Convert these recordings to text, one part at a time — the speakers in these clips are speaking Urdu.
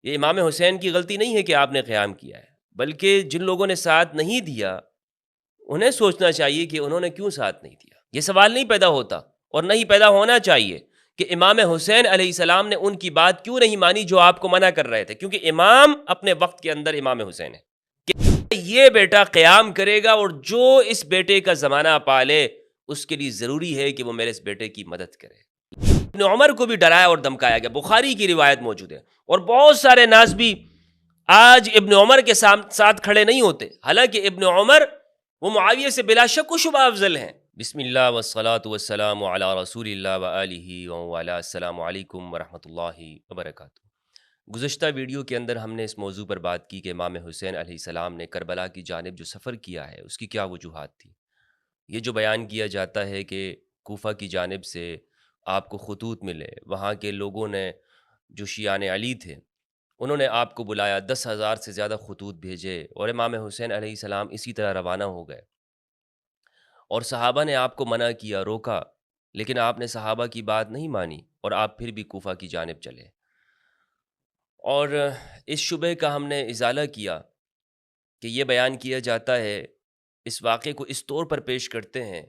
یہ امام حسین کی غلطی نہیں ہے کہ آپ نے قیام کیا ہے، بلکہ جن لوگوں نے ساتھ نہیں دیا انہیں سوچنا چاہیے کہ انہوں نے کیوں ساتھ نہیں دیا۔ یہ سوال نہیں پیدا ہوتا اور نہیں پیدا ہونا چاہیے کہ امام حسین علیہ السلام نے ان کی بات کیوں نہیں مانی جو آپ کو منع کر رہے تھے، کیونکہ امام اپنے وقت کے اندر امام حسین ہے کہ یہ بیٹا قیام کرے گا اور جو اس بیٹے کا زمانہ پالے اس کے لیے ضروری ہے کہ وہ میرے اس بیٹے کی مدد کرے۔ ابن عمر کو بھی ڈرایا اور دھمکایا گیا، بخاری کی روایت موجود ہے، اور بہت سارے ناسبی آج ابن عمر کے ساتھ کھڑے نہیں ہوتے، حالانکہ ابن عمر وہ معاویہ سے بلا شک و شبہ افضل ہیں۔ بسم اللہ والصلاة والسلام علی رسول اللہ وآلہ وعلی السلام علیکم ورحمۃ اللہ وبرکاتہ۔ گزشتہ ویڈیو کے اندر ہم نے اس موضوع پر بات کی کہ امام حسین علیہ السلام نے کربلا کی جانب جو سفر کیا ہے اس کی کیا وجوہات تھی۔ یہ جو بیان کیا جاتا ہے کہ کوفہ کی جانب سے آپ کو خطوط ملے، وہاں کے لوگوں نے جو شیعان علی تھے انہوں نے آپ کو بلایا، 10,000 سے زیادہ خطوط بھیجے اور امام حسین علیہ السلام اسی طرح روانہ ہو گئے، اور صحابہ نے آپ کو منع کیا، روکا، لیکن آپ نے صحابہ کی بات نہیں مانی اور آپ پھر بھی کوفہ کی جانب چلے۔ اور اس شبہ کا ہم نے ازالہ کیا کہ یہ بیان کیا جاتا ہے، اس واقعے کو اس طور پر پیش کرتے ہیں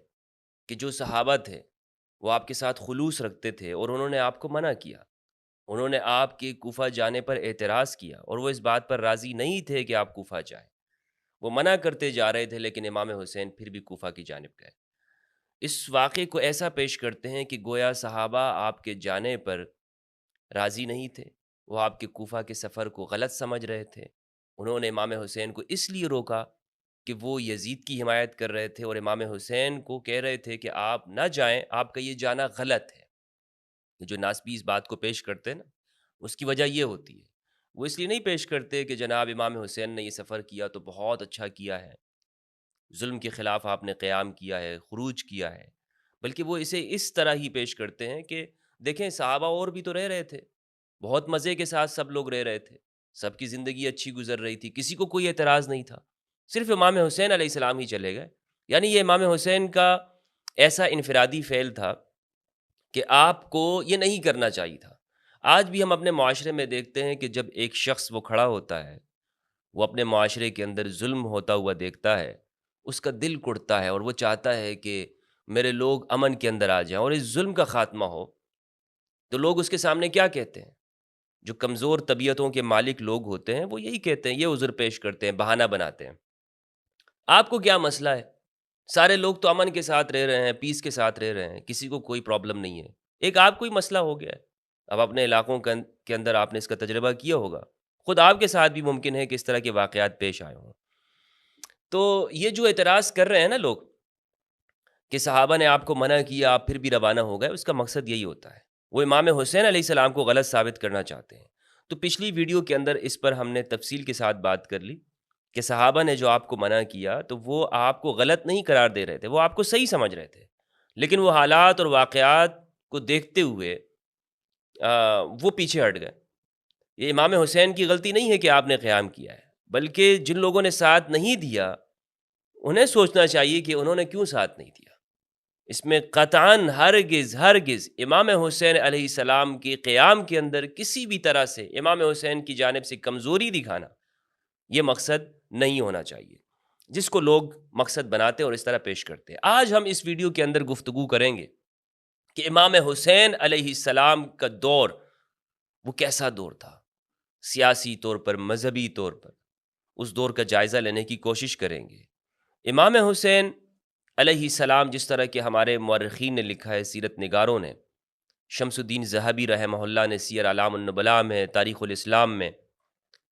کہ جو صحابہ تھے وہ آپ کے ساتھ خلوص رکھتے تھے اور انہوں نے آپ کو منع کیا، انہوں نے آپ کے کوفہ جانے پر اعتراض کیا اور وہ اس بات پر راضی نہیں تھے کہ آپ کوفہ جائیں، وہ منع کرتے جا رہے تھے، لیکن امام حسین پھر بھی کوفہ کی جانب گئے۔ اس واقعے کو ایسا پیش کرتے ہیں کہ گویا صحابہ آپ کے جانے پر راضی نہیں تھے، وہ آپ کے کوفہ کے سفر کو غلط سمجھ رہے تھے، انہوں نے امام حسین کو اس لیے روکا کہ وہ یزید کی حمایت کر رہے تھے اور امام حسین کو کہہ رہے تھے کہ آپ نہ جائیں، آپ کا یہ جانا غلط ہے۔ جو ناسبی اس بات کو پیش کرتے ہیں نا، اس کی وجہ یہ ہوتی ہے، وہ اس لیے نہیں پیش کرتے کہ جناب امام حسین نے یہ سفر کیا تو بہت اچھا کیا ہے، ظلم کے خلاف آپ نے قیام کیا ہے، خروج کیا ہے، بلکہ وہ اسے اس طرح ہی پیش کرتے ہیں کہ دیکھیں صحابہ اور بھی تو رہ رہے تھے، بہت مزے کے ساتھ سب لوگ رہ رہے تھے، سب کی زندگی اچھی گزر رہی تھی، کسی کو کوئی اعتراض نہیں تھا، صرف امام حسین علیہ السلام ہی چلے گئے۔ یعنی یہ امام حسین کا ایسا انفرادی فعل تھا کہ آپ کو یہ نہیں کرنا چاہیے تھا۔ آج بھی ہم اپنے معاشرے میں دیکھتے ہیں کہ جب ایک شخص وہ کھڑا ہوتا ہے، وہ اپنے معاشرے کے اندر ظلم ہوتا ہوا دیکھتا ہے، اس کا دل کڑتا ہے اور وہ چاہتا ہے کہ میرے لوگ امن کے اندر آ جائیں اور اس ظلم کا خاتمہ ہو، تو لوگ اس کے سامنے کیا کہتے ہیں؟ جو کمزور طبیعتوں کے مالک لوگ ہوتے ہیں وہ یہی کہتے ہیں، یہ عذر پیش کرتے ہیں، بہانہ بناتے ہیں۔ آپ کو کیا مسئلہ ہے؟ سارے لوگ تو امن کے ساتھ رہ رہے ہیں، پیس کے ساتھ رہ رہے ہیں، کسی کو کوئی پرابلم نہیں ہے، ایک آپ کو ہی مسئلہ ہو گیا ہے۔ اب اپنے علاقوں کے اندر آپ نے اس کا تجربہ کیا ہوگا، خود آپ کے ساتھ بھی ممکن ہے کہ اس طرح کے واقعات پیش آئے ہوں۔ تو یہ جو اعتراض کر رہے ہیں نا لوگ کہ صحابہ نے آپ کو منع کیا، آپ پھر بھی روانہ ہو گئے، اس کا مقصد یہی ہوتا ہے، وہ امام حسین علیہ السلام کو غلط ثابت کرنا چاہتے ہیں۔ تو پچھلی ویڈیو کے اندر اس پر ہم نے تفصیل کے ساتھ بات کر لی کہ صحابہ نے جو آپ کو منع کیا تو وہ آپ کو غلط نہیں قرار دے رہے تھے، وہ آپ کو صحیح سمجھ رہے تھے، لیکن وہ حالات اور واقعات کو دیکھتے ہوئے وہ پیچھے ہٹ گئے۔ یہ امام حسین کی غلطی نہیں ہے کہ آپ نے قیام کیا ہے، بلکہ جن لوگوں نے ساتھ نہیں دیا انہیں سوچنا چاہیے کہ انہوں نے کیوں ساتھ نہیں دیا۔ اس میں قطعاً ہرگز امام حسین علیہ السلام کے قیام کے اندر کسی بھی طرح سے امام حسین کی جانب سے کمزوری دکھانا یہ مقصد نہیں ہونا چاہیے، جس کو لوگ مقصد بناتے اور اس طرح پیش کرتے ہیں۔ آج ہم اس ویڈیو کے اندر گفتگو کریں گے کہ امام حسین علیہ السلام کا دور وہ کیسا دور تھا، سیاسی طور پر، مذہبی طور پر، اس دور کا جائزہ لینے کی کوشش کریں گے۔ امام حسین علیہ السلام جس طرح کہ ہمارے مورخین نے لکھا ہے، سیرت نگاروں نے، شمس الدین ذہبی رحمہ اللہ نے سیر اعلام النبلاء میں، تاریخ الاسلام میں،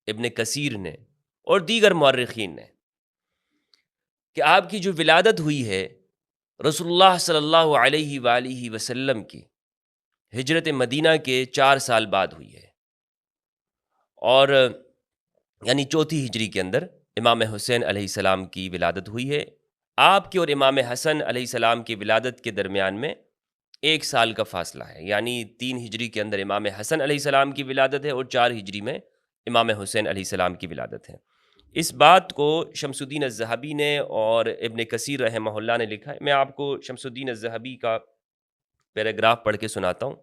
ابن کثیر نے اور دیگر مورخین نے، کہ آپ کی جو ولادت ہوئی ہے رسول اللہ صلی اللہ علیہ وآلہ وسلم کی ہجرت مدینہ کے 4 سال بعد ہوئی ہے، اور یعنی 4 ہجری کے اندر امام حسین علیہ السلام کی ولادت ہوئی ہے۔ آپ کے اور امام حسن علیہ السلام کی ولادت کے درمیان میں 1 سال کا فاصلہ ہے، یعنی 3 ہجری کے اندر امام حسن علیہ السلام کی ولادت ہے اور 4 ہجری میں امام حسین علیہ السلام کی ولادت ہے۔ اس بات کو شمس الدین الذہبی نے اور ابن کثیر رحمہ اللہ نے لکھا ہے۔ میں آپ کو شمس الدین الذہبی کا پیراگراف پڑھ کے سناتا ہوں۔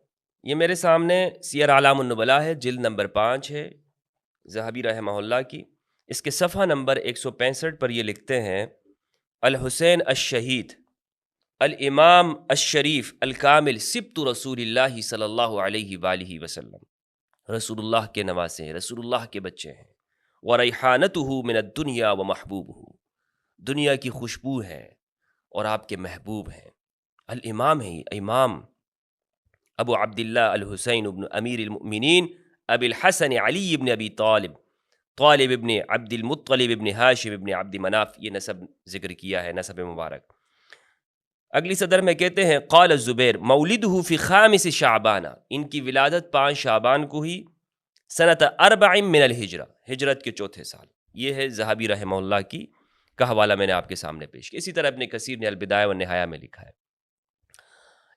یہ میرے سامنے سیر اعلام النبلاء ہے، جلد نمبر 5 ہے، ذہبی رحمہ اللہ کی، اس کے صفحہ نمبر 165 پر یہ لکھتے ہیں: الحسین الشہید الامام الشریف الکامل سبط رسول اللہ صلی اللہ علیہ وآلہ وسلم، رسول اللہ کے نواسے ہیں، رسول اللہ کے بچے ہیں، وریحانتہ من الدنیا ومحبوبہ، دنیا کی خوشبو ہے اور آپ کے محبوب ہیں۔ الامام ہے، امام ابو عبداللہ الحسین ابن امیر المؤمنین ابی الحسن علی ابن ابی طالب، طالب ابن عبد المطلب ابن ہاشم ابن عبد مناف، یہ نسب ذکر کیا ہے، نسب مبارک۔ اگلی صدر میں کہتے ہیں: قال الزبیر مولدہ فی خامس شعبانہ، ان کی ولادت 5 شعبان کو ہی، سنت 4 من الہجرہ، ہجرت کے 4تھے سال۔ یہ ہے ذہبی رحمہ اللہ کی کا حوالہ میں نے آپ کے سامنے پیش کیا۔ اسی طرح ابن کثیر نے البدایہ والنہایہ میں لکھا ہے۔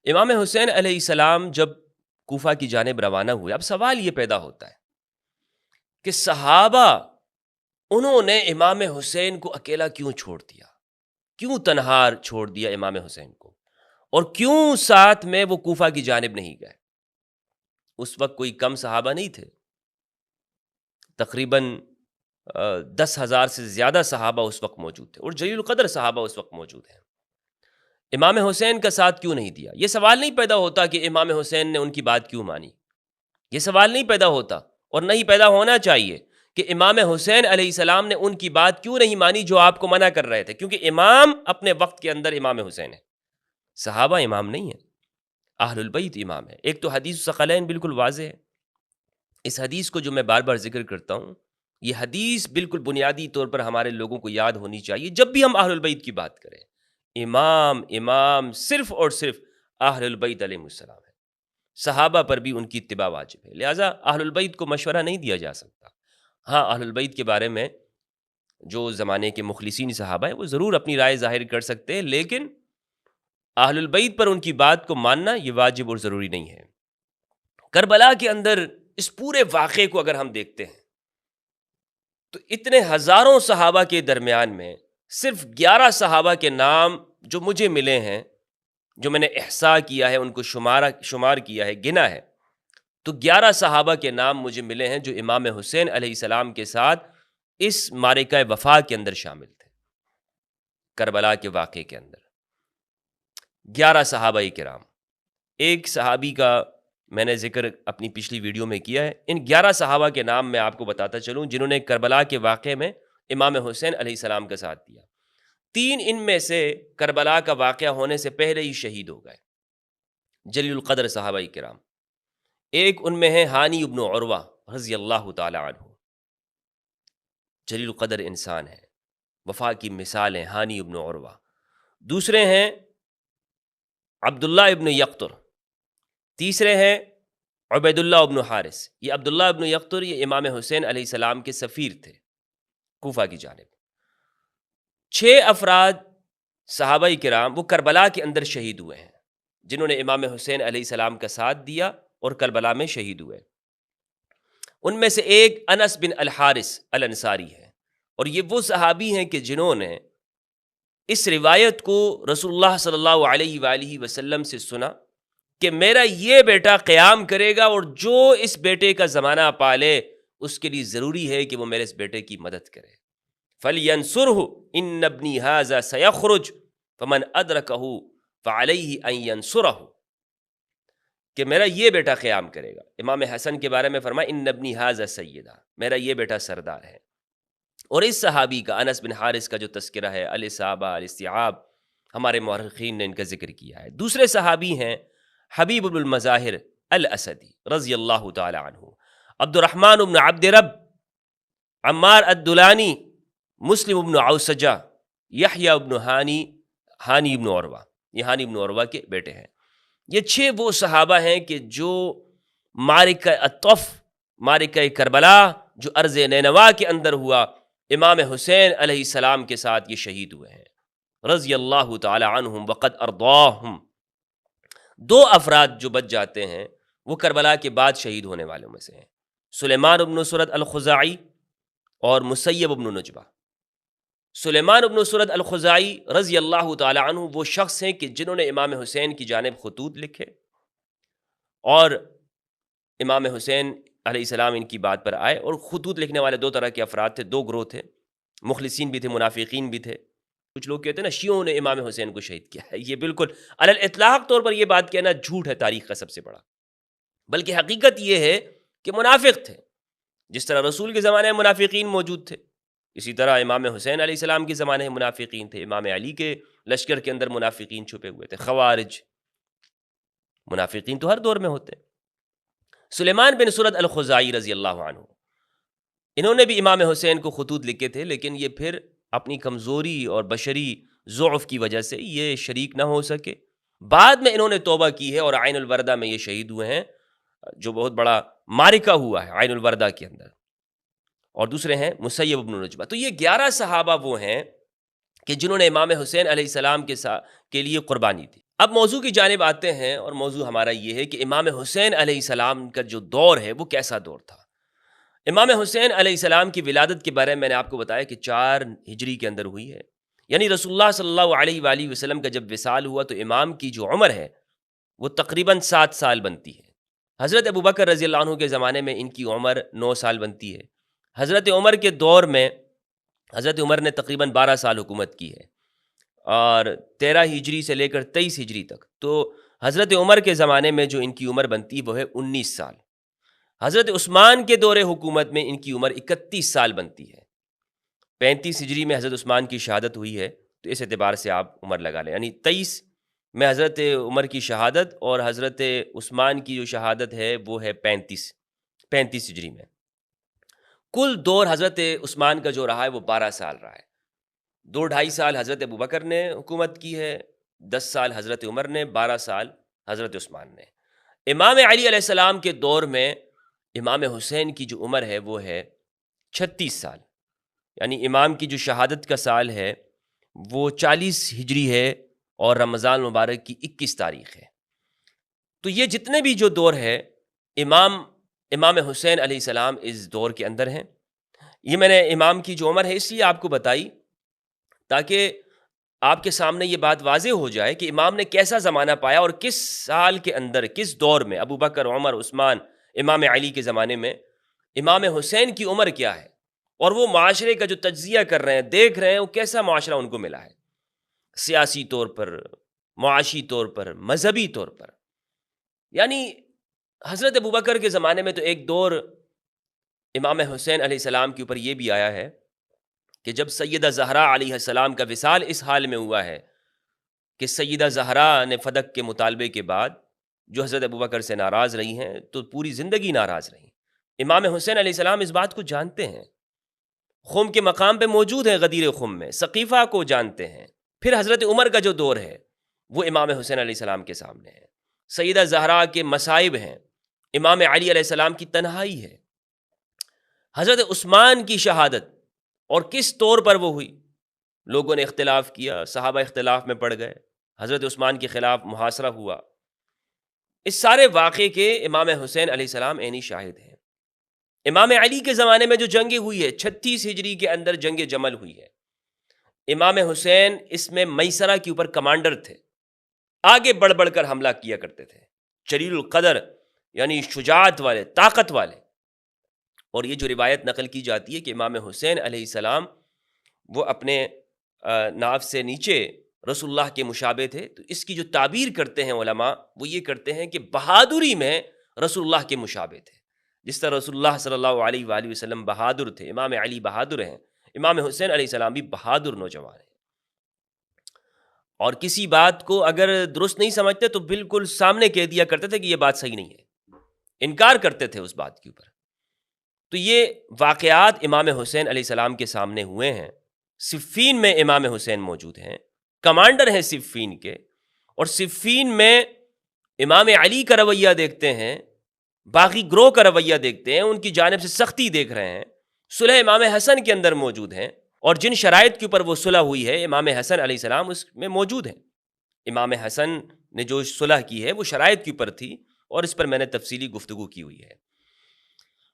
امام حسین علیہ السلام جب کوفہ کی جانب روانہ ہوئے، اب سوال یہ پیدا ہوتا ہے کہ صحابہ انہوں نے امام حسین کو اکیلا کیوں چھوڑ دیا، کیوں تنہا چھوڑ دیا امام حسین کو، اور کیوں ساتھ میں وہ کوفہ کی جانب نہیں گئے؟ اس وقت کوئی کم صحابہ نہیں تھے، تقریباً 10,000 سے زیادہ صحابہ اس وقت موجود تھے، اور جلیل القدر صحابہ اس وقت موجود ہیں۔ امام حسین کا ساتھ کیوں نہیں دیا؟ یہ سوال نہیں پیدا ہوتا کہ امام حسین نے ان کی بات کیوں مانی، یہ سوال نہیں پیدا ہوتا، اور نہیں پیدا ہونا چاہیے کہ امام حسین علیہ السلام نے ان کی بات کیوں نہیں مانی جو آپ کو منع کر رہے تھے، کیونکہ امام اپنے وقت کے اندر امام حسین ہے، صحابہ امام نہیں ہیں، اہل البیت امام ہے۔ ایک تو حدیث ثقلین بالکل واضح ہے، اس حدیث کو جو میں بار بار ذکر کرتا ہوں، یہ حدیث بالکل بنیادی طور پر ہمارے لوگوں کو یاد ہونی چاہیے جب بھی ہم اہل البیت کی بات کریں۔ امام صرف اور صرف اہل البیت علیہ السلام ہے، صحابہ پر بھی ان کی اتباع واجب ہے، لہٰذا اہل البیت کو مشورہ نہیں دیا جا سکتا۔ ہاں، اہل البیت کے بارے میں جو زمانے کے مخلصین صحابہ ہیں وہ ضرور اپنی رائے ظاہر کر سکتے ہیں، لیکن اہل البیت پر ان کی بات کو ماننا یہ واجب اور ضروری نہیں ہے۔ کربلا کے اندر اس پورے واقعے کو اگر ہم دیکھتے ہیں تو اتنے ہزاروں صحابہ کے درمیان میں صرف 11 صحابہ کے نام جو مجھے ملے ہیں، جو میں نے احصاء کیا ہے، ان کو شمار کیا ہے، گنا ہے، تو 11 صحابہ کے نام مجھے ملے ہیں جو امام حسین علیہ السلام کے ساتھ اس معرکہ وفا کے اندر شامل تھے، کربلا کے واقعے کے اندر 11 صحابہ کرام۔ ایک صحابی کا میں نے ذکر اپنی پچھلی ویڈیو میں کیا ہے، ان 11 صحابہ کے نام میں آپ کو بتاتا چلوں جنہوں نے کربلا کے واقعے میں امام حسین علیہ السلام کا ساتھ دیا۔ 3 ان میں سے کربلا کا واقعہ ہونے سے پہلے ہی شہید ہو گئے، جلیل القدر صحابہ کرام۔ ایک ان میں ہے ہانی ابن عروہ رضی اللہ تعالی عنہ، جلیل القدر انسان ہے، وفا کی مثال ہیں ہانی ابن عروہ۔ دوسرے ہیں عبداللہ ابن یقطر، تیسرے ہیں عبید اللہ ابن حارث۔ یہ عبداللہ ابن یقطر یہ امام حسین علیہ السلام کے سفیر تھے کوفہ کی جانب۔ 6 افراد صحابہ کرام وہ کربلا کے اندر شہید ہوئے ہیں جنہوں نے امام حسین علیہ السلام کا ساتھ دیا اور کربلا میں شہید ہوئے۔ ان میں سے ایک انس بن الحارث الانصاری ہے، اور یہ وہ صحابی ہیں کہ جنہوں نے اس روایت کو رسول اللہ صلی اللہ علیہ وآلہ وسلم سے سنا کہ میرا یہ بیٹا قیام کرے گا، اور جو اس بیٹے کا زمانہ پالے اس کے لیے ضروری ہے کہ وہ میرے اس بیٹے کی مدد کرے۔ فَلْيَنْصُرْهُ إِنَّ ابْنِي هَذَا سَيَخْرُجُ فَمَنْ أَدْرَكَهُ فَعَلَيْهِ أَنْ يَنْصُرَهُ، کہ میرا یہ بیٹا قیام کرے گا۔ امام حسن کے بارے میں فرمایا إِنَّ ابْنِي هَذَا سَيِّدًا، میرا یہ بیٹا سردار ہے۔ اور اس صحابی کا انس بن حارث کا جو تذکرہ ہے، الاصابہ الاستیعاب، ہمارے مورخین نے ان کا ذکر کیا ہے۔ دوسرے صحابی ہیں حبیب بن المظاہر الاسدی رضی اللہ تعالی عنہ، عبد الرحمن بن عبد رب، عمار الدلانی، مسلم بن عوسجہ، یحییٰ بن ہانی بن عروہ، یہ ہانی بن عروہ کے بیٹے ہیں۔ یہ 6 وہ صحابہ ہیں کہ جو معرکہ الطف، معرکہ کربلا جو ارض نینوا کے اندر ہوا، امام حسین علیہ السلام کے ساتھ یہ شہید ہوئے ہیں رضی اللہ تعالی عنہم وقد ارضاہم۔ 2 افراد جو بچ جاتے ہیں وہ کربلا کے بعد شہید ہونے والوں میں سے ہیں، سلیمان بن سرد الخزاعی اور مسیب بن نجبہ۔ سلیمان بن سرد الخزاعی رضی اللہ تعالی عنہ وہ شخص ہیں کہ جنہوں نے امام حسین کی جانب خطوط لکھے، اور امام حسین علیہ السلام ان کی بات پر آئے، اور خطوط لکھنے والے دو طرح کے افراد تھے، دو گروہ تھے، مخلصین بھی تھے، منافقین بھی تھے۔ کچھ لوگ کہتے ہیں نا شیعوں نے امام حسین کو شہید کیا ہے، یہ بالکل علی الاطلاق طور پر یہ بات کہنا جھوٹ ہے، تاریخ کا سب سے بڑا، بلکہ حقیقت یہ ہے کہ منافق تھے۔ جس طرح رسول کے زمانے میں منافقین موجود تھے، اسی طرح امام حسین علیہ السلام کے زمانے میں منافقین تھے، امام علی کے لشکر کے اندر منافقین چھپے ہوئے تھے، خوارج، منافقین تو ہر دور میں ہوتے ہیں۔ سلیمان بن سرد الخزاعی رضی اللہ عنہ، انہوں نے بھی امام حسین کو خطوط لکھے تھے، لیکن یہ پھر اپنی کمزوری اور بشری ضعف کی وجہ سے یہ شریک نہ ہو سکے۔ بعد میں انہوں نے توبہ کی ہے اور عین الوردہ میں یہ شہید ہوئے ہیں، جو بہت بڑا معرکہ ہوا ہے عین الوردہ کے اندر، اور دوسرے ہیں مسیب بن نجبہ۔ تو یہ 11 صحابہ وہ ہیں کہ جنہوں نے امام حسین علیہ السلام کے لیے قربانی دی۔ اب موضوع کی جانب آتے ہیں، اور موضوع ہمارا یہ ہے کہ امام حسین علیہ السلام کا جو دور ہے وہ کیسا دور تھا۔ امام حسین علیہ السلام کی ولادت کے بارے میں نے آپ کو بتایا کہ 4 ہجری کے اندر ہوئی ہے، یعنی رسول اللہ صلی اللہ علیہ وآلہ وسلم کا جب وصال ہوا تو امام کی جو عمر ہے وہ تقریباً 7 سال بنتی ہے۔ حضرت ابوبکر رضی اللہ عنہ کے زمانے میں ان کی عمر 9 سال بنتی ہے۔ حضرت عمر کے دور میں حضرت عمر نے تقریباً 12 سال حکومت کی ہے، اور 13 ہجری سے لے کر 23 ہجری تک، تو حضرت عمر کے زمانے میں جو ان کی عمر بنتی وہ ہے 19 سال۔ حضرت عثمان کے دور حکومت میں ان کی عمر 31 سال بنتی ہے۔ 35 ہجری میں حضرت عثمان کی شہادت ہوئی ہے، تو اس اعتبار سے آپ عمر لگا لیں، یعنی 23 میں حضرت عمر کی شہادت، اور حضرت عثمان کی جو شہادت ہے وہ ہے 35 ہجری میں۔ کل دور حضرت عثمان کا جو رہا ہے وہ 12 سال رہا ہے۔ 2-2.5 سال حضرت ابوبکر نے حکومت کی ہے، 10 سال حضرت عمر نے، 12 سال حضرت عثمان نے۔ امام علی علیہ السلام کے دور میں امام حسین کی جو عمر ہے وہ ہے 36 سال، یعنی امام کی جو شہادت کا سال ہے وہ 40 ہجری ہے، اور رمضان مبارک کی 21 تاریخ ہے۔ تو یہ جتنے بھی جو دور ہے امام حسین علیہ السلام اس دور کے اندر ہیں۔ یہ میں نے امام کی جو عمر ہے اس لیے آپ کو بتائی تاکہ آپ کے سامنے یہ بات واضح ہو جائے کہ امام نے کیسا زمانہ پایا، اور کس سال کے اندر، کس دور میں، ابو بکر، عمر، عثمان، امام علی کے زمانے میں امام حسین کی عمر کیا ہے، اور وہ معاشرے کا جو تجزیہ کر رہے ہیں، دیکھ رہے ہیں وہ کیسا معاشرہ ان کو ملا ہے، سیاسی طور پر، معاشی طور پر، مذہبی طور پر۔ یعنی حضرت ابوبکر کے زمانے میں تو ایک دور امام حسین علیہ السلام کے اوپر یہ بھی آیا ہے کہ جب سیدہ زہرا علیہ السلام کا وصال اس حال میں ہوا ہے کہ سیدہ زہرا نے فدق کے مطالبے کے بعد جو حضرت ابوبکر سے ناراض رہی ہیں تو پوری زندگی ناراض رہیں۔ امام حسین علیہ السلام اس بات کو جانتے ہیں، خم کے مقام پہ موجود ہیں، غدیر خم میں سقیفہ کو جانتے ہیں۔ پھر حضرت عمر کا جو دور ہے وہ امام حسین علیہ السلام کے سامنے ہے، سیدہ زہرا کے مصائب ہیں، امام علی علیہ السلام کی تنہائی ہے، حضرت عثمان کی شہادت، اور کس طور پر وہ ہوئی۔ لوگوں نے اختلاف کیا، صحابہ اختلاف میں پڑ گئے، حضرت عثمان کے خلاف محاصرہ ہوا۔ اس سارے واقعے کے امام حسین علیہ السلام عینی شاہد ہیں۔ امام علی کے زمانے میں جو جنگ ہوئی ہے 36 ہجری کے اندر جنگ جمل ہوئی ہے، امام حسین اس میں میسرہ کے اوپر کمانڈر تھے، آگے بڑھ بڑھ کر حملہ کیا کرتے تھے، جلیل القدر یعنی شجاعت والے، طاقت والے۔ اور یہ جو روایت نقل کی جاتی ہے کہ امام حسین علیہ السلام وہ اپنے ناف سے نیچے رسول اللہ کے مشابہ تھے، تو اس کی جو تعبیر کرتے ہیں علماء وہ یہ کرتے ہیں کہ بہادری میں رسول اللہ کے مشابہ تھے۔ جس طرح رسول اللہ صلی اللہ علیہ وآلہ وسلم بہادر تھے، امام علی بہادر ہیں، امام حسین علیہ السلام بھی بہادر نوجوان ہیں، اور کسی بات کو اگر درست نہیں سمجھتے تو بالکل سامنے کہہ دیا کرتے تھے کہ یہ بات صحیح نہیں ہے، انکار کرتے تھے اس بات کے اوپر۔ تو یہ واقعات امام حسین علیہ السلام کے سامنے ہوئے ہیں۔ صفین میں امام حسین موجود ہیں، کمانڈر ہیں صفین کے، اور صفین میں امام علی کا رویہ دیکھتے ہیں، باقی گروہ کا رویہ دیکھتے ہیں، ان کی جانب سے سختی دیکھ رہے ہیں۔ صلح امام حسن کے اندر موجود ہیں، اور جن شرائط کے اوپر وہ صلح ہوئی ہے امام حسن علیہ السلام اس میں موجود ہیں۔ امام حسن نے جو صلح کی ہے وہ شرائط کے اوپر تھی، اور اس پر میں نے تفصیلی گفتگو کی ہوئی ہے۔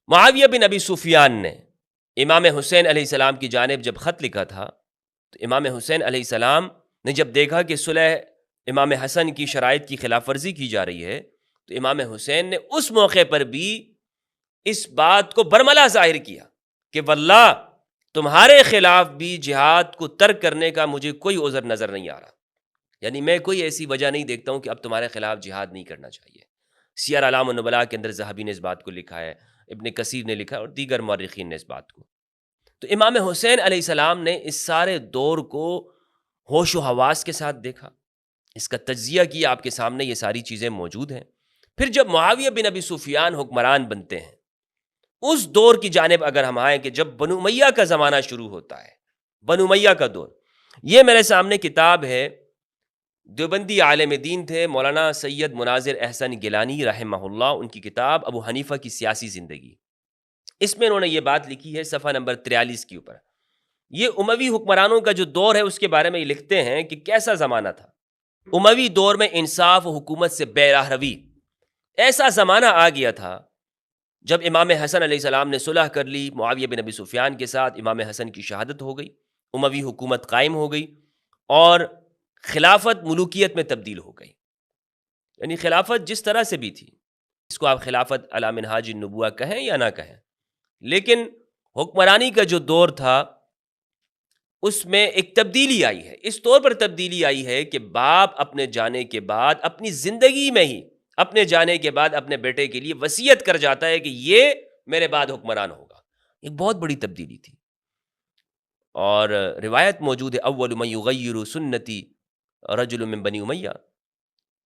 معاویہ بن ابی سفیان نے امام حسین علیہ السلام کی جانب جب خط لکھا تھا تو امام حسین علیہ السلام نے جب دیکھا کہ صلح امام حسن کی شرائط کی خلاف ورزی کی جا رہی ہے تو امام حسین نے اس موقع پر بھی اس بات کو برملا ظاہر کیا کہ واللہ تمہارے خلاف بھی جہاد کو ترک کرنے کا مجھے کوئی عذر نظر نہیں آ رہا، یعنی میں کوئی ایسی وجہ نہیں دیکھتا ہوں کہ اب تمہارے خلاف جہاد نہیں کرنا چاہیے۔ سیر اعلام النبلاء کے اندر ذہبی نے اس بات کو لکھا ہے، ابن کثیر نے لکھا ہے اور دیگر مورخین نے اس بات کو۔ تو امام حسین علیہ السلام نے اس سارے دور کو ہوش و حواس کے ساتھ دیکھا، اس کا تجزیہ کیا، آپ کے سامنے یہ ساری چیزیں موجود ہیں۔ پھر جب معاویہ بن ابی سفیان حکمران بنتے ہیں، اس دور کی جانب اگر ہم آئیں کہ جب بنو امیہ کا زمانہ شروع ہوتا ہے، بنو امیہ کا دور، یہ میرے سامنے کتاب ہے، دیوبندی عالم دین تھے مولانا سید مناظر احسن گیلانی رحمہ اللہ، ان کی کتاب ابو حنیفہ کی سیاسی زندگی، اس میں انہوں نے یہ بات لکھی ہے صفحہ نمبر 43 کے اوپر۔ یہ اموی حکمرانوں کا جو دور ہے اس کے بارے میں یہ لکھتے ہیں کہ کیسا زمانہ تھا۔ اموی دور میں انصاف و حکومت سے بے راہ روی، ایسا زمانہ آ گیا تھا جب امام حسن علیہ السلام نے صلح کر لی معاویہ بن ابی سفیان کے ساتھ، امام حسن کی شہادت ہو گئی، اموی حکومت قائم ہو گئی اور خلافت ملوکیت میں تبدیل ہو گئی۔ یعنی خلافت جس طرح سے بھی تھی، اس کو آپ خلافت علی منہاج النبوہ کہیں یا نہ کہیں، لیکن حکمرانی کا جو دور تھا اس میں ایک تبدیلی آئی ہے۔ اس طور پر تبدیلی آئی ہے کہ باپ اپنے جانے کے بعد اپنی زندگی میں ہی اپنے جانے کے بعد اپنے بیٹے کے لیے وصیت کر جاتا ہے کہ یہ میرے بعد حکمران ہوگا۔ ایک بہت بڑی تبدیلی تھی، اور روایت موجود ہے اول من یغیر سنتی رجل من بنی امیہ،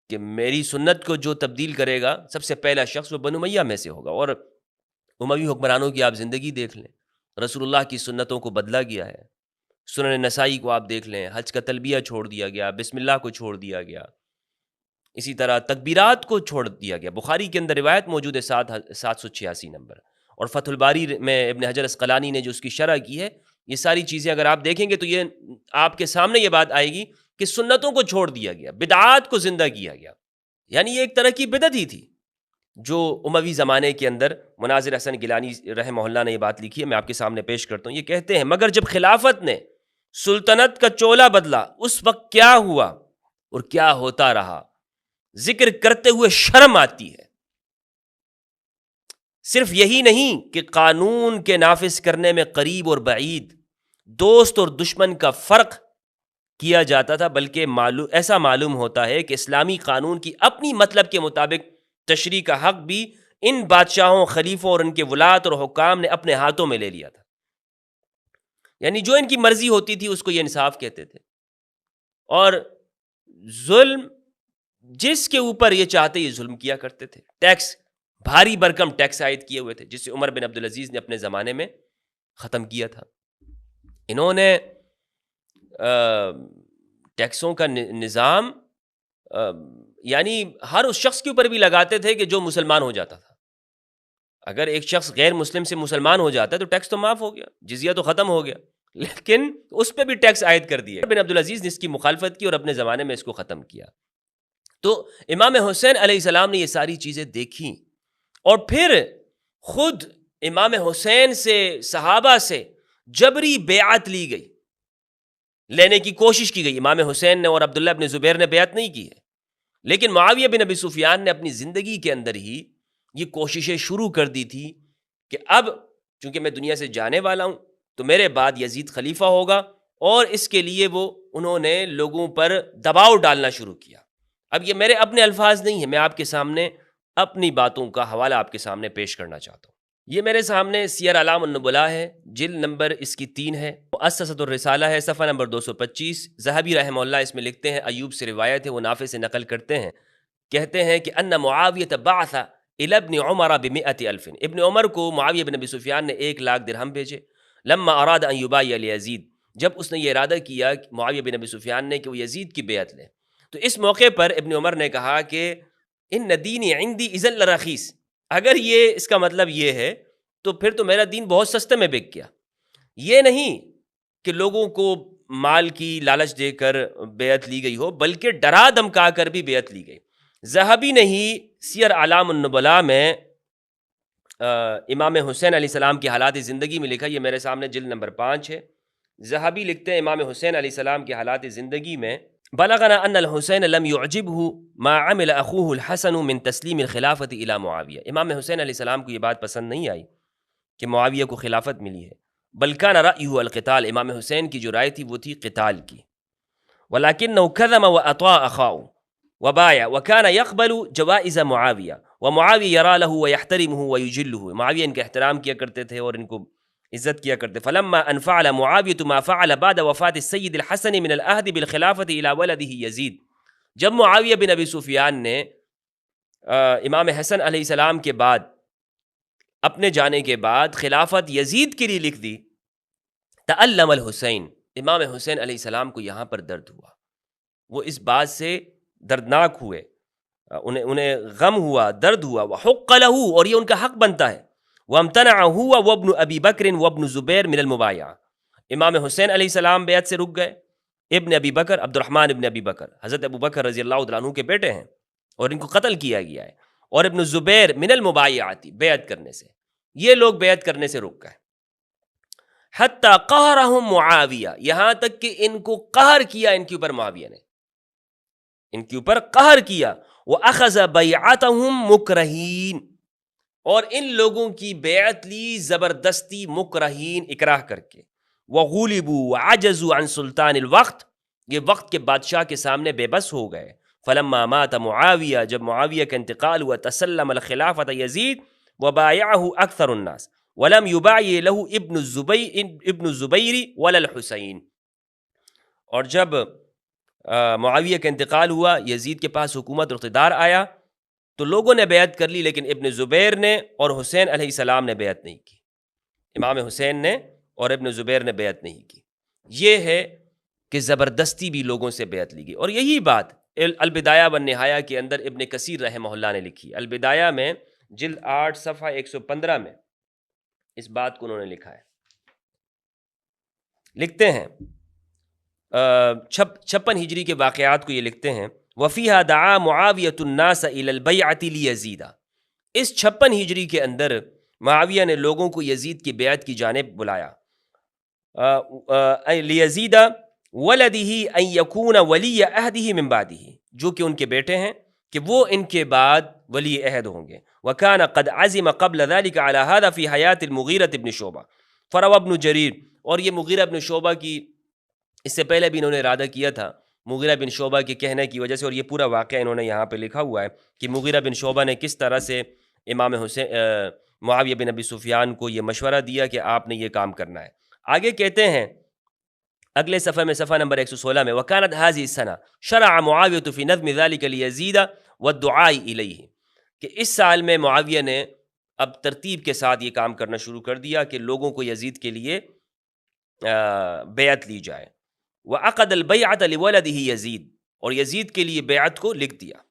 کہ میری سنت کو جو تبدیل کرے گا سب سے پہلا شخص وہ بنو امیہ میں سے ہوگا۔ اور اموی حکمرانوں کی آپ زندگی دیکھ لیں، رسول اللہ کی سنتوں کو بدلا گیا ہے۔ سنن نسائی کو آپ دیکھ لیں، حج کا تلبیہ چھوڑ دیا گیا، بسم اللہ کو چھوڑ دیا گیا، اسی طرح تکبیرات کو چھوڑ دیا گیا۔ بخاری کے اندر روایت موجود ہے 786 نمبر، اور فتح الباری میں ابن حجر اسقلانی نے جو اس کی شرح کی ہے، یہ ساری چیزیں اگر آپ دیکھیں گے تو یہ آپ کے سامنے یہ بات آئے گی کہ سنتوں کو چھوڑ دیا گیا، بدعات کو زندہ کیا گیا۔ یعنی یہ ایک طرح کی بدعت ہی تھی جو اموی زمانے کے اندر مناظر احسن گیلانی رحمہ اللہ نے یہ بات لکھی ہے، میں آپ کے سامنے پیش کرتا ہوں۔ یہ کہتے ہیں مگر جب خلافت نے سلطنت کا چولا بدلا اس وقت کیا ہوا اور کیا ہوتا رہا، ذکر کرتے ہوئے شرم آتی ہے۔ صرف یہی نہیں کہ قانون کے نافذ کرنے میں قریب اور بعید، دوست اور دشمن کا فرق کیا جاتا تھا، بلکہ ایسا معلوم ہوتا ہے کہ اسلامی قانون کی اپنی مطلب کے مطابق تشریح کا حق بھی ان بادشاہوں، خلیفوں اور ان کے ولات اور حکام نے اپنے ہاتھوں میں لے لیا تھا۔ یعنی جو ان کی مرضی ہوتی تھی اس کو یہ انصاف کہتے تھے، اور ظلم جس کے اوپر یہ چاہتے یہ ظلم کیا کرتے تھے۔ ٹیکس، بھاری برکم ٹیکس عائد کیے ہوئے تھے، جس سے عمر بن عبدالعزیز نے اپنے زمانے میں ختم کیا تھا۔ انہوں نے ٹیکسوں کا نظام یعنی ہر اس شخص کے اوپر بھی لگاتے تھے کہ جو مسلمان ہو جاتا تھا۔ اگر ایک شخص غیر مسلم سے مسلمان ہو جاتا ہے تو ٹیکس تو معاف ہو گیا، جزیہ تو ختم ہو گیا، لیکن اس پہ بھی ٹیکس عائد کر دیا۔ بن عبدالعزیز نے اس کی مخالفت کی اور اپنے زمانے میں اس کو ختم کیا۔ تو امام حسین علیہ السلام نے یہ ساری چیزیں دیکھیں، اور پھر خود امام حسین سے، صحابہ سے جبری بیعت لی گئی، لینے کی کوشش کی گئی۔ امام حسین نے اور عبداللہ بن زبیر نے بیعت نہیں کی ہے، لیکن معاویہ بن ابی سفیان نے اپنی زندگی کے اندر ہی یہ کوششیں شروع کر دی تھی کہ اب چونکہ میں دنیا سے جانے والا ہوں تو میرے بعد یزید خلیفہ ہوگا، اور اس کے لیے انہوں نے لوگوں پر دباؤ ڈالنا شروع کیا۔ اب یہ میرے اپنے الفاظ نہیں ہیں، میں آپ کے سامنے اپنی باتوں کا حوالہ آپ کے سامنے پیش کرنا چاہتا ہوں۔ یہ میرے سامنے سیر اعلام النبلاء ہے، جلد نمبر اس کی 3 ہے، مؤسسۃ الرسالہ ہے، صفحہ نمبر 225۔ ذہبی رحمہ اللہ اس میں لکھتے ہیں، ایوب سے روایت ہے، وہ نافع سے نقل کرتے ہیں، کہتے ہیں کہ ان معاویہ بعث الی ابن عمر ب100,000، ابن عمر کو معاویہ بن ابی سفیان نے 1,00,000 درہم بھیجے۔ لما اراد ان یبایع لیزید، جب اس نے یہ ارادہ کیا معاویہ بن ابی سفیان نے کہ وہ یزید کی بیعت لیں، تو اس موقع پر ابن عمر نے کہا کہ ان دینی عندی اذا لرخیص، اگر یہ اس کا مطلب یہ ہے تو پھر تو میرا دین بہت سستے میں بک گیا۔ یہ نہیں کہ لوگوں کو مال کی لالچ دے کر بیعت لی گئی ہو، بلکہ ڈرا دھمکا کر بھی بیعت لی گئی۔ ذہبی نے ہی سیر اعلام النبلاء میں امام حسین علیہ السلام کی حالات زندگی میں لکھا، یہ میرے سامنے جلد نمبر 5 ہے۔ ذہبی لکھتے ہیں امام حسین علیہ السلام کی حالات زندگی میں بلغنا ان الحسین لم يعجبه ما عمل اخوه الحسن من تسلیم الخلافت الى معاویہ، امام حسین علیہ السلام کو یہ بات پسند نہیں آئی کہ معاویہ کو خلافت ملی ہے، بل كان رأيه القتال، امام حسین کی جو رائے تھی وہ تھی قتال کی، ولكنه كذب واطاع اخاه وبايع وكان يقبل جوائز معاویہ ومعاویہ يرى له ويحترمه ويجله، معاویہ ان کا احترام کیا کرتے تھے اور ان کو عزت کیا کرتے. فلما ان فعل معاویہ ما فعل بعد وفات السید الحسن من العہد بالخلافت الى ولده یزید، جب معاویہ بن ابی سفیان نے امام حسن علیہ السلام کے بعد اپنے جانے کے بعد خلافت یزید کے لیے لکھ دی، تألم الحسین، امام حسین علیہ السلام کو یہاں پر درد ہوا، وہ اس بات سے دردناک ہوئے، انہیں غم ہوا، درد ہوا، وحق له، اور یہ ان کا حق بنتا ہے، وامتنع هو وابن ابی بکر وابن زبیر من المبایعہ، امام حسین علیہ السلام بیعت سے رک گئے، ابن ابی بکر، عبد الرحمن ابن ابی بکر حضرت ابو بکر رضی اللہ تعالیٰ عنہ کے بیٹے ہیں اور ان کو قتل کیا گیا ہے، اور ابن زبیر من المبایعات، بیعت کرنے سے، یہ لوگ بیعت کرنے سے رک گئے. حتی قہرہم معاویہ، یہاں تک کہ ان کو قہر کیا ان کے اوپر معاویہ نے، ان کے اوپر قہر کیا، وَأَخَذَ بَيْعَتَهُمْ مُكْرَهِينَ، اور ان لوگوں کی بیعت لی زبردستی، مکرہین، اکراہ کر کے، وَغُلِبُوا وَعَجَزُوا عَنْ سُلطان الوقت، یہ وقت کے بادشاہ کے سامنے بے بس ہو گئے. فلما مات معاویہ، جب معاویہ کا انتقال ہوا، تسلم الخلافت یزید وبایعہ اکثر الناس ولم یبایع له ابن الزبیر ولا الحسین، اور جب معاویہ کا انتقال ہوا، یزید کے پاس حکومت اور اقتدار آیا، تو لوگوں نے بیعت کر لی، لیکن ابن زبیر نے اور حسین علیہ السلام نے بیعت نہیں کی، امام حسین نے اور ابن زبیر نے بیعت نہیں کی. یہ ہے کہ زبردستی بھی لوگوں سے بیعت لی گئی، اور یہی بات البدایہ والنہایہ کے اندر ابن کثیر رحمہ اللہ نے لکھی. البدایہ میں جلد 8 صفحہ 115 میں اس بات کو انہوں نے لکھا ہے. لکھتے ہیں 56 ہجری کے واقعات کو یہ لکھتے ہیں، وفیہا دعا معاویۃ الناس الی البیعۃ لیزید، اس 56 ہجری کے اندر معاویہ نے لوگوں کو یزید کی بیعت کی جانب بلایا، لیزید ولدہ ان یکون ولی عہدہ من بعدہ، جو کہ ان کے بیٹے ہیں کہ وہ ان کے بعد ولی عہد ہوں گے. وکان قد عزم قبل ذلك على هذا فی حیات المغیرۃ بن شعبہ فروى ابن جریر، اور یہ مغیرہ بن شعبہ کی اس سے پہلے بھی انہوں نے ارادہ کیا تھا مغیرہ بن شعبہ کے کہنے کی وجہ سے، اور یہ پورا واقعہ انہوں نے یہاں پہ لکھا ہوا ہے کہ مغیرہ بن شعبہ نے کس طرح سے امام حسین معاویہ بن ابی سفیان کو یہ مشورہ دیا کہ آپ نے یہ کام کرنا ہے. آگے کہتے ہیں اگلے صفحے میں، صفحہ نمبر 116 میں، وَكَانَتْ هَذِهِ السَّنَةُ شَرَعَ مُعَاوِيَةُ فِي نَظْمِ ذَلِكَ لِيَزِيدَ وَالدُّعَاءِ إِلَيْهِ، کہ اس سال میں معاویہ نے اب ترتیب کے ساتھ یہ کام کرنا شروع کر دیا کہ لوگوں کو یزید کے لیے بیعت لی جائے. وَعَقَدَ الْبَيْعَةَ لِوَلَدِهِ يَزِيد، اور یزید کے لیے بیعت کو لکھ دیا.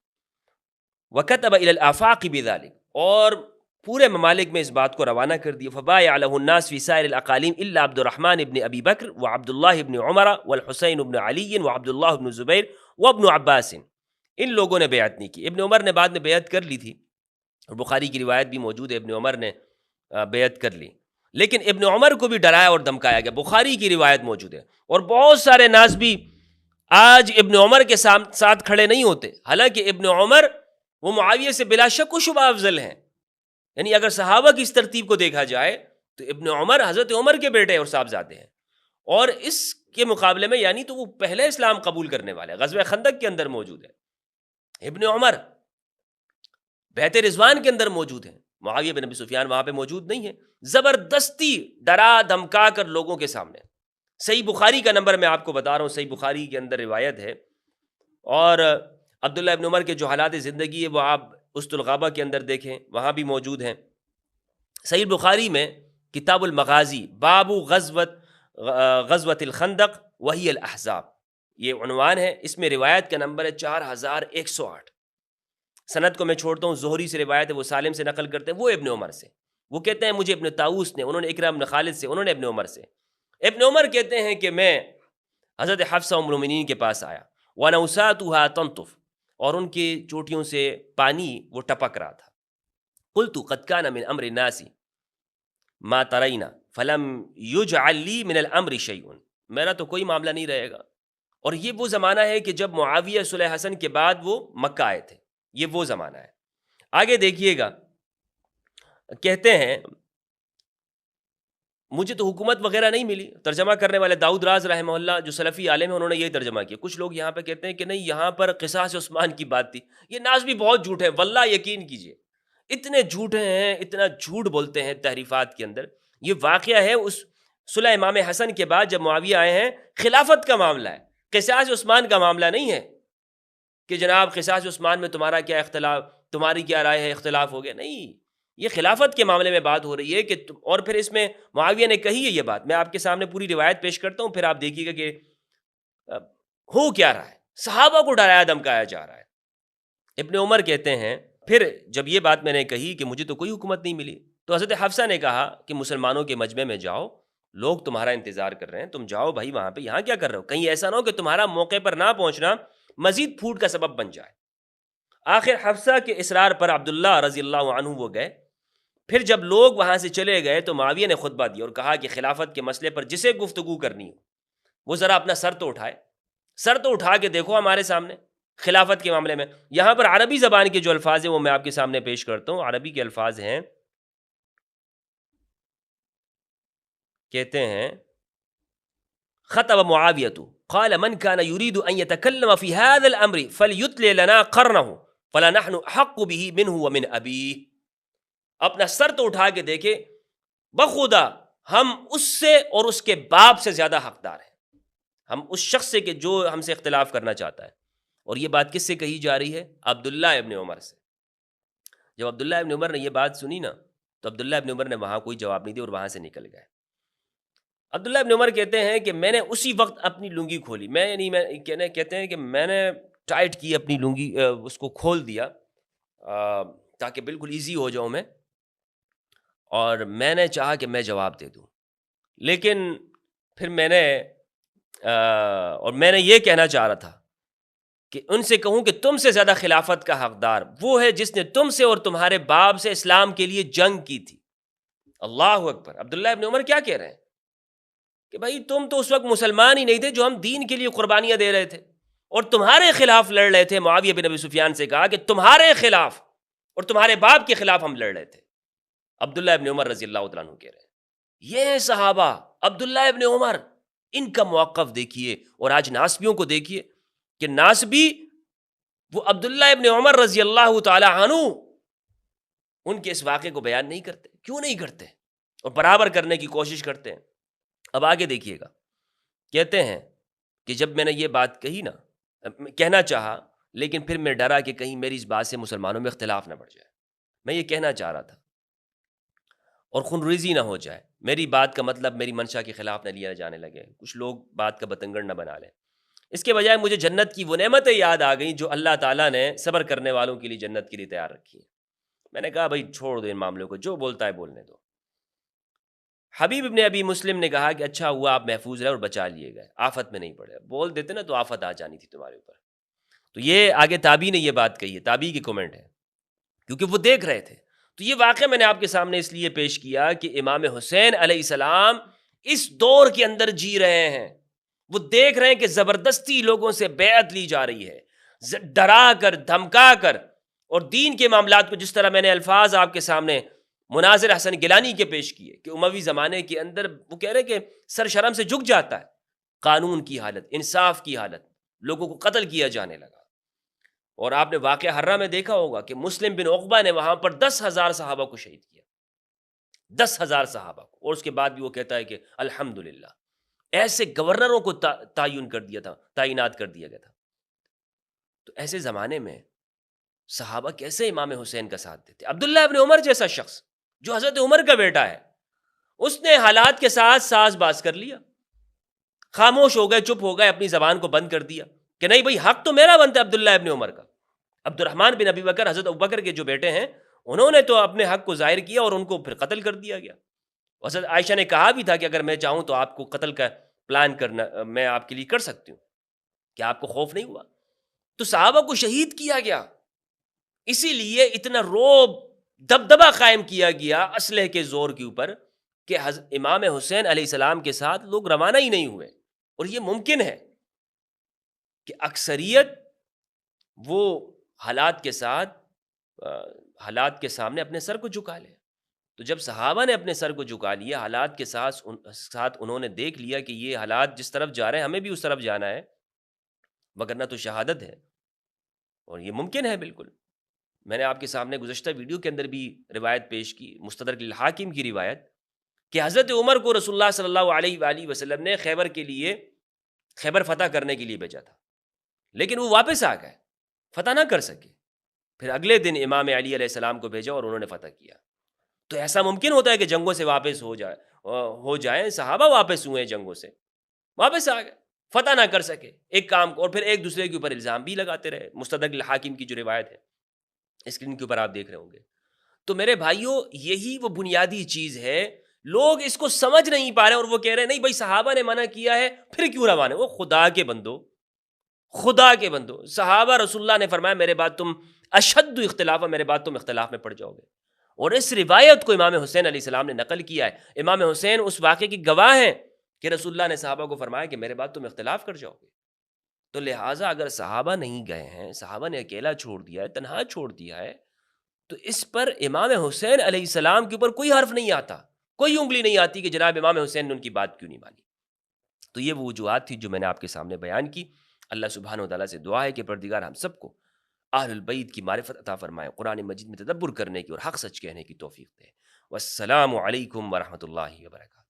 وَكَتَبَ إِلَى الْآفَاقِ بِذَلِكَ، اور پورے ممالک میں اس بات کو روانہ کر دیا. فبايع له الناس في سائر الاقاليم الا عبد الرحمن ابن ابی بکر وعبد اللہ ابن عمر والحسین ابن علی وعبد اللہ ابن زبیر وابن عباس، ان لوگوں نے بیعت نہیں کی. ابن عمر نے بعد میں بیعت کر لی تھی، اور بخاری کی روایت بھی موجود ہے ابن عمر نے بیعت کر لی، لیکن ابن عمر کو بھی ڈرایا اور دھمکایا گیا. بخاری کی روایت موجود ہے، اور بہت سارے ناس بھی آج ابن عمر کے ساتھ کھڑے نہیں ہوتے، حالانکہ ابن عمر وہ معاویہ سے بلا شک و شبہ افضل ہیں. یعنی اگر صحابہ کی اس ترتیب کو دیکھا جائے تو ابن عمر حضرت عمر کے بیٹے اور صاحبزادے ہیں، اور اس کے مقابلے میں یعنی تو وہ پہلے اسلام قبول کرنے والے، غزوہ خندق کے اندر موجود ہے ابن عمر، بیعت رضوان کے اندر موجود ہیں. معاویہ بن ابی سفیان وہاں پہ موجود نہیں ہے. زبردستی ڈرا دھمکا کر لوگوں کے سامنے. صحیح بخاری کا نمبر میں آپ کو بتا رہا ہوں، صحیح بخاری کے اندر روایت ہے، اور عبداللہ ابن عمر کے جو حالات زندگی ہے وہ آپ اسد الغابہ کے اندر دیکھیں، وہاں بھی موجود ہیں. صحیح بخاری میں کتاب المغازی، باب غزوۃ الخندق وہی الاحزاب، یہ عنوان ہے. اس میں روایت کا نمبر ہے 4108. سند کو میں چھوڑتا ہوں، زہری سے روایت ہے، وہ سالم سے نقل کرتے ہیں، وہ ابن عمر سے. وہ کہتے ہیں مجھے ابن طاؤس نے، انہوں نے اکرم بن خالد سے، انہوں نے ابن عمر سے. ابن عمر کہتے ہیں کہ میں حضرت حفصہ ام المؤمنین کے پاس آیا، وَنَوْسَاتُهَا تَنْطُفُ، اور ان کی چوٹیوں سے پانی وہ ٹپک رہا تھا. قلت قد كان من امر الناس ما ترينا فلم يجعل لي من الامر شيء، میرا تو کوئی معاملہ نہیں رہے گا، اور یہ وہ زمانہ ہے کہ جب معاویہ صلح حسن کے بعد وہ مکہ آئے تھے، یہ وہ زمانہ ہے۔ آگے دیکھیے گا، کہتے ہیں مجھے تو حکومت وغیرہ نہیں ملی۔ ترجمہ کرنے والے داؤد راز رحمہ اللہ جو سلفی عالم ہیں، انہوں نے یہی ترجمہ کیا۔ کچھ لوگ یہاں پہ کہتے ہیں کہ نہیں، یہاں پر قصاص عثمان کی بات تھی۔ یہ ناز بھی بہت جھوٹ ہے، واللہ یقین کیجئے، اتنے جھوٹے ہیں، اتنا جھوٹ بولتے ہیں تحریفات کے اندر۔ یہ واقعہ ہے اس صلح امام حسن کے بعد جب معاویہ آئے ہیں، خلافت کا معاملہ ہے، قصاص عثمان کا معاملہ نہیں ہے کہ جناب قصاص عثمان میں تمہارا کیا اختلاف، تمہاری کیا رائے ہے، اختلاف ہو گیا، نہیں، یہ خلافت کے معاملے میں بات ہو رہی ہے کہ اور پھر اس میں معاویہ نے کہی ہے یہ بات۔ میں آپ کے سامنے پوری روایت پیش کرتا ہوں، پھر آپ دیکھیے گا کہ ہو کیا رہا ہے۔ صحابہ کو ڈرایا دھمکایا جا رہا ہے۔ ابن عمر کہتے ہیں پھر جب یہ بات میں نے کہی کہ مجھے تو کوئی حکومت نہیں ملی، تو حضرت حفصہ نے کہا کہ مسلمانوں کے مجمع میں جاؤ، لوگ تمہارا انتظار کر رہے ہیں، تم جاؤ بھائی وہاں پہ، یہاں کیا کر رہے ہو؟ کہیں ایسا نہ ہو کہ تمہارا موقع پر نہ پہنچنا مزید پھوٹ کا سبب بن جائے۔ آخر حفصہ کے اصرار پر عبداللہ رضی اللہ عنہ وہ گئے۔ پھر جب لوگ وہاں سے چلے گئے تو معاویہ نے خطبہ دیا اور کہا کہ خلافت کے مسئلے پر جسے گفتگو کرنی ہو وہ ذرا اپنا سر تو اٹھائے، سر تو اٹھا کے دیکھو ہمارے سامنے خلافت کے معاملے میں۔ یہاں پر عربی زبان کے جو الفاظ ہیں وہ میں آپ کے سامنے پیش کرتا ہوں۔ عربی کے الفاظ ہیں، کہتے ہیں خطب معاویۃ قال من كان يريد ان يتكلم في هذا الامر فليتل لنا قرنه فلا نحن احق به منه ومن ابيه۔ اپنا سر تو اٹھا کے دیکھے، بخدا ہم اس سے اور اس کے باپ سے زیادہ حقدار ہیں، ہم اس شخص سے کہ جو ہم سے اختلاف کرنا چاہتا ہے۔ اور یہ بات کس سے کہی جا رہی ہے؟ عبداللہ ابن عمر سے۔ جب عبداللہ ابن عمر نے یہ بات سنی نا تو عبداللہ ابن عمر نے وہاں کوئی جواب نہیں دیا اور وہاں سے نکل گئے۔ عبداللہ ابن عمر کہتے ہیں کہ میں نے اسی وقت اپنی لنگی کھولی، کہتے ہیں کہ میں نے ٹائٹ کی اپنی لنگی، اس کو کھول دیا تاکہ بالکل ایزی ہو جاؤں میں، اور میں نے چاہا کہ میں جواب دے دوں، لیکن پھر میں نے یہ کہنا چاہ رہا تھا کہ ان سے کہوں کہ تم سے زیادہ خلافت کا حقدار وہ ہے جس نے تم سے اور تمہارے باپ سے اسلام کے لیے جنگ کی تھی۔ اللہ اکبر! عبداللہ ابن عمر کیا کہہ رہے ہیں کہ بھائی تم تو اس وقت مسلمان ہی نہیں تھے جو ہم دین کے لیے قربانیاں دے رہے تھے، اور تمہارے خلاف لڑ رہے تھے۔ معاویہ بن ابی سفیان سے کہا کہ تمہارے خلاف اور تمہارے باپ کے خلاف ہم لڑ رہے تھے۔ عبداللہ ابن عمر رضی اللہ تعالیٰ عنہ کہہ رہے ہیں، یہ ہیں صحابہ، عبداللہ ابن عمر، ان کا موقف دیکھیے۔ اور آج ناسبیوں کو دیکھیے کہ ناسبی وہ عبداللہ ابن عمر رضی اللہ تعالیٰ عنہ ان کے اس واقعے کو بیان نہیں کرتے۔ کیوں نہیں کرتے؟ اور برابر کرنے کی کوشش کرتے ہیں۔ اب آگے دیکھیے گا، کہتے ہیں کہ جب میں نے یہ بات کہی نا، کہنا چاہا، لیکن پھر میں ڈرا کہ کہیں میری اس بات سے مسلمانوں میں اختلاف نہ بڑھ جائے۔ میں یہ کہنا چاہ رہا تھا اور خونریزی نہ ہو جائے، میری بات کا مطلب میری منشا کے خلاف نہ لیا جانے لگے، کچھ لوگ بات کا بتنگڑ نہ بنا لیں۔ اس کے بجائے مجھے جنت کی وہ نعمتیں یاد آ گئیں جو اللہ تعالیٰ نے صبر کرنے والوں کے لیے جنت کے لیے تیار رکھی ہے۔ میں نے کہا بھائی چھوڑ دو ان معاملوں کو، جو بولتا ہے بولنے دو۔ حبیب ابن ابی مسلم نے کہا کہ اچھا ہوا آپ محفوظ رہے اور بچا لیے گئے، آفت میں نہیں پڑے، بول دیتے نا تو آفت آ جانی تھی تمہارے اوپر۔ تو یہ آگے تابعی نے یہ بات کہی ہے، تابعی کی کمنٹ ہے، کیونکہ وہ دیکھ رہے تھے۔ تو یہ واقعہ میں نے آپ کے سامنے اس لیے پیش کیا کہ امام حسین علیہ السلام اس دور کے اندر جی رہے ہیں، وہ دیکھ رہے ہیں کہ زبردستی لوگوں سے بیعت لی جا رہی ہے، ڈرا کر دھمکا کر، اور دین کے معاملات کو جس طرح میں نے الفاظ آپ کے سامنے مناظر حسن گیلانی کے پیش کیے کہ اموی زمانے کے اندر وہ کہہ رہے کہ سر شرم سے جھک جاتا ہے، قانون کی حالت، انصاف کی حالت، لوگوں کو قتل کیا جانے لگا۔ اور آپ نے واقعہ حرہ میں دیکھا ہوگا کہ مسلم بن عقبہ نے وہاں پر 10,000 صحابہ کو شہید کیا، 10,000 صحابہ کو، اور اس کے بعد بھی وہ کہتا ہے کہ الحمدللہ۔ ایسے گورنروں کو تعینات کر دیا گیا تھا۔ تو ایسے زمانے میں صحابہ کیسے امام حسین کا ساتھ دیتے؟ عبداللہ ابن عمر جیسا شخص جو حضرت عمر کا بیٹا ہے، اس نے حالات کے ساتھ ساز باز کر لیا، خاموش ہو گئے، چپ ہو گئے، اپنی زبان کو بند کر دیا کہ نہیں بھئی حق تو میرا بنتا ہے عبداللہ ابن عمر کا۔ عبد الرحمن بن ابی بکر، حضرت ابوبکر کے جو بیٹے ہیں، انہوں نے تو اپنے حق کو ظاہر کیا اور ان کو پھر قتل کر دیا گیا۔ حضرت عائشہ نے کہا بھی تھا کہ اگر میں چاہوں تو آپ کو قتل کا پلان کرنا میں آپ کے لیے کر سکتی ہوں، کیا آپ کو خوف نہیں ہوا؟ تو صحابہ کو شہید کیا گیا، اسی لیے اتنا روب دبدبہ قائم کیا گیا اسلحے کے زور کے اوپر کہ امام حسین علیہ السلام کے ساتھ لوگ روانہ ہی نہیں ہوئے۔ اور یہ ممکن ہے کہ اکثریت وہ حالات کے ساتھ حالات کے سامنے اپنے سر کو جھکا لے. تو جب صحابہ نے اپنے سر کو جھکا لیا حالات کے ساتھ انہوں نے دیکھ لیا کہ یہ حالات جس طرف جا رہے ہیں ہمیں بھی اس طرف جانا ہے، وگرنہ تو شہادت ہے اور یہ ممکن ہے بالکل. میں نے آپ کے سامنے گزشتہ ویڈیو کے اندر بھی روایت پیش کی، مستدرک الحاکم کی روایت، کہ حضرت عمر کو رسول اللہ صلی اللہ علیہ وآلہ وسلم نے خیبر فتح کرنے کے لیے بھیجا تھا، لیکن وہ واپس آ گئے، فتح نہ کر سکے. پھر اگلے دن امام علی علیہ السلام کو بھیجا اور انہوں نے فتح کیا. تو ایسا ممکن ہوتا ہے کہ جنگوں سے واپس ہو جائیں. صحابہ واپس ہوئے جنگوں سے، واپس آ گئے، فتح نہ کر سکے ایک کام کو، اور پھر ایک دوسرے کے اوپر الزام بھی لگاتے رہے. مستدرک الحاکم کی جو روایت ہے اسکرین کے اوپر آپ دیکھ رہے ہوں گے. تو میرے بھائیوں یہی وہ بنیادی چیز ہے. لوگ اس کو سمجھ نہیں پا رہے اور وہ کہہ رہے ہیں نہیں بھائی صحابہ نے منع کیا ہے پھر کیوں نہ مانے. وہ خدا کے بندو صحابہ رسول اللہ نے فرمایا میرے بعد تم اشد اختلاف، میرے بعد تم اختلاف میں پڑ جاؤ گے. اور اس روایت کو امام حسین علیہ السلام نے نقل کیا ہے. امام حسین اس واقعے کی گواہ ہیں کہ رسول اللہ نے صحابہ کو فرمایا کہ میرے بعد تم اختلاف کر جاؤ گے. تو لہٰذا اگر صحابہ نہیں گئے ہیں، صحابہ نے اکیلا چھوڑ دیا ہے، تنہا چھوڑ دیا ہے، تو اس پر امام حسین علیہ السلام کے اوپر کوئی حرف نہیں آتا، کوئی انگلی نہیں آتی کہ جناب امام حسین نے ان کی بات کیوں نہیں مانی. تو یہ وہ وجوہات تھی جو میں نے آپ کے سامنے بیان کی. اللہ سبحانہ و تعالیٰ سے دعا ہے کہ پروردگار ہم سب کو اہل البیت کی معرفت عطا فرمائے، قرآن مجید میں تدبر کرنے کی اور حق سچ کہنے کی توفیق دے. والسلام علیکم ورحمۃ اللہ وبرکاتہ.